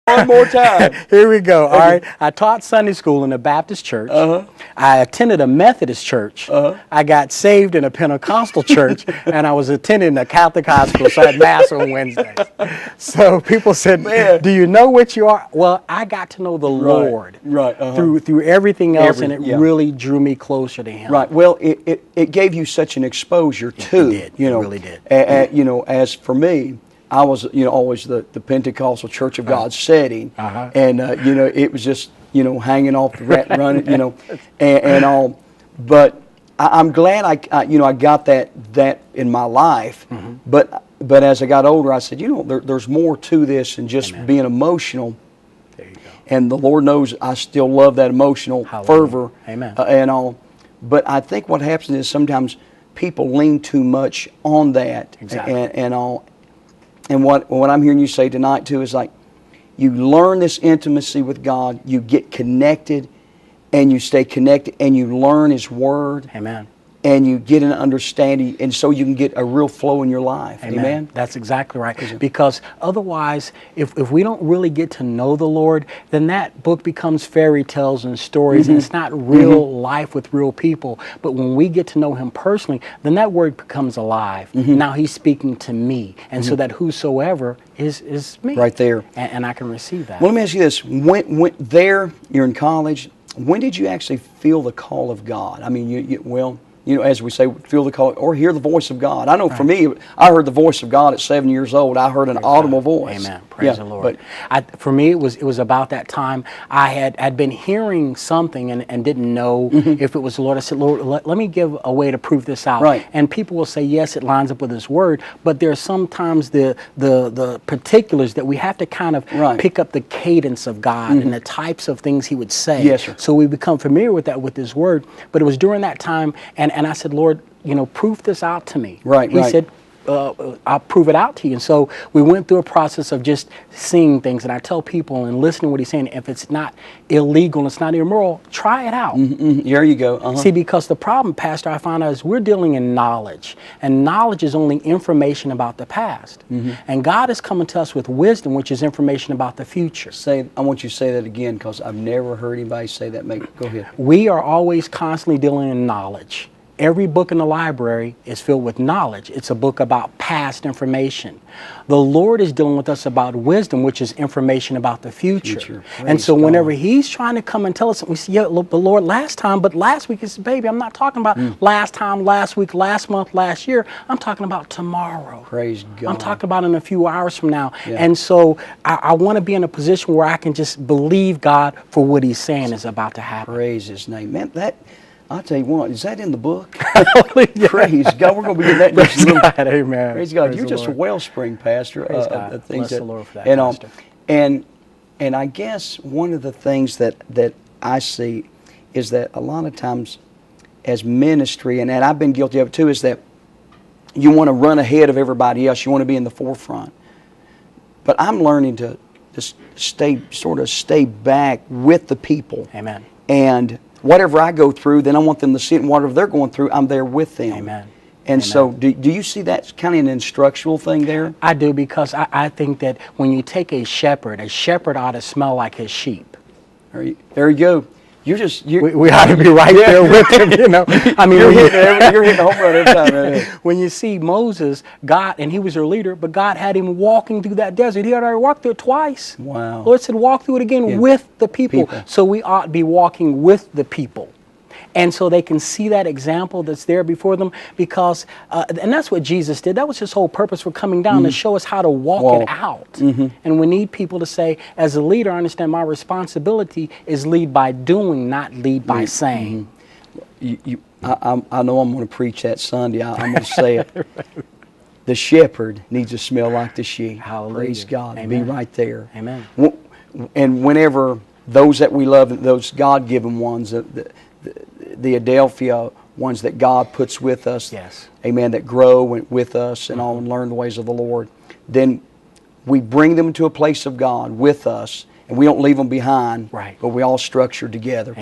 One more time. Here we go. All right. I taught Sunday school in a Baptist church. I attended a Methodist church. I got saved in a Pentecostal church, and I was attending a Catholic high school, so I had Mass on Wednesdays. So people said, Man. do you know what you are? Well, I got to know the Lord through everything else, and it really drew me closer to Him. Right. Well, it gave you such an exposure too. It did. You know, It really did. You know, as for me, I was, you know, always the Pentecostal Church of God setting, and you know, it was just, you know, hanging off the rat running, you know, and all. But I'm glad you know, I got that in my life. But as I got older, I said, you know, there's more to this than just being emotional. There you go. And the Lord knows I still love that emotional fervor. Amen. And all. But I think what happens is sometimes people lean too much on that. Exactly. And all. And what I'm hearing you say tonight too is like, you learn this intimacy with God, you get connected, and you stay connected, and you learn His Word. Amen. And you get an understanding, and so you can get a real flow in your life. Amen? That's exactly right. Because otherwise, if we don't really get to know the Lord, then that book becomes fairy tales and stories, and it's not real life with real people. But when we get to know Him personally, then that Word becomes alive. Now He's speaking to me, and so that whosoever is me. Right there. And I can receive that. Well, let me ask you this. When you're in college, when did you actually feel the call of God? I mean, you know, as we say, feel the call or hear the voice of God. I know for me, I heard the voice of God at 7 years old. I heard an audible voice. Amen. Praise the Lord. But for me, it was about that time. I'd been hearing something and didn't know if it was the Lord. I said, Lord, let me give a way to prove this out. Right. And people will say, yes, it lines up with His Word. But there's sometimes the particulars that we have to kind of pick up the cadence of God and the types of things He would say. Yes, sir. So we become familiar with that with His Word. But it was during that time, and I said, Lord, you know, prove this out to me. He said, I'll prove it out to you. And so we went through a process of just seeing things. And I tell people and listening to what He's saying, if it's not illegal and it's not immoral, try it out. There you go. See, because the problem, Pastor, I found out is we're dealing in knowledge. And knowledge is only information about the past. And God is coming to us with wisdom, which is information about the future. I want you to say that again, because I've never heard anybody say that. Go ahead. We are always constantly dealing in knowledge. Every book in the library is filled with knowledge. It's a book about past information. The Lord is dealing with us about wisdom, which is information about the future. And so whenever He's trying to come and tell us, we say, yeah, look, the Lord last time, but last week, He said, baby, I'm not talking about last time, last week, last month, last year. I'm talking about tomorrow. Praise God. I'm talking about in a few hours from now. And so I want to be in a position where I can just believe God for what He's saying is about to happen. Praise His name. Man, I'll tell you what, is that in the book? Praise God. We're going to be getting that next little. Amen. Praise God. Praise You're just Lord. A wellspring, Pastor. Praise God. Bless the Lord for that, Pastor. And I guess one of the things that I see is that a lot of times as ministry, and I've been guilty of it too, is that you want to run ahead of everybody else. You want to be in the forefront. But I'm learning to just stay back with the people. Amen. And whatever I go through, then I want them to see it, and whatever they're going through, I'm there with them. Amen. And so do you see that kind of an instructional thing there? I do, because I think that when you take a shepherd ought to smell like his sheep. There you go. We ought to be right there with him, you know. I mean, you're hitting the home run every time. Right? When you see Moses, God, and he was their leader, but God had him walking through that desert. He had already walked through it twice. Wow. Lord said, walk through it again with the people. So we ought to be walking with the people. And so they can see that example that's there before them, because, and that's what Jesus did. That was His whole purpose for coming down, to show us how to walk it out. And we need people to say, as a leader, I understand my responsibility is lead by doing, not lead by saying. I know I'm going to preach that Sunday. I'm going to say it. The shepherd needs to smell like the sheep. Hallelujah. Praise God. Amen. Be right there. Amen. And whenever those that we love, those God-given ones, the Adelphia ones that God puts with us, amen, that grow with us and all and learn the ways of the Lord, then we bring them to a place of God with us, and we don't leave them behind, but we all structure together.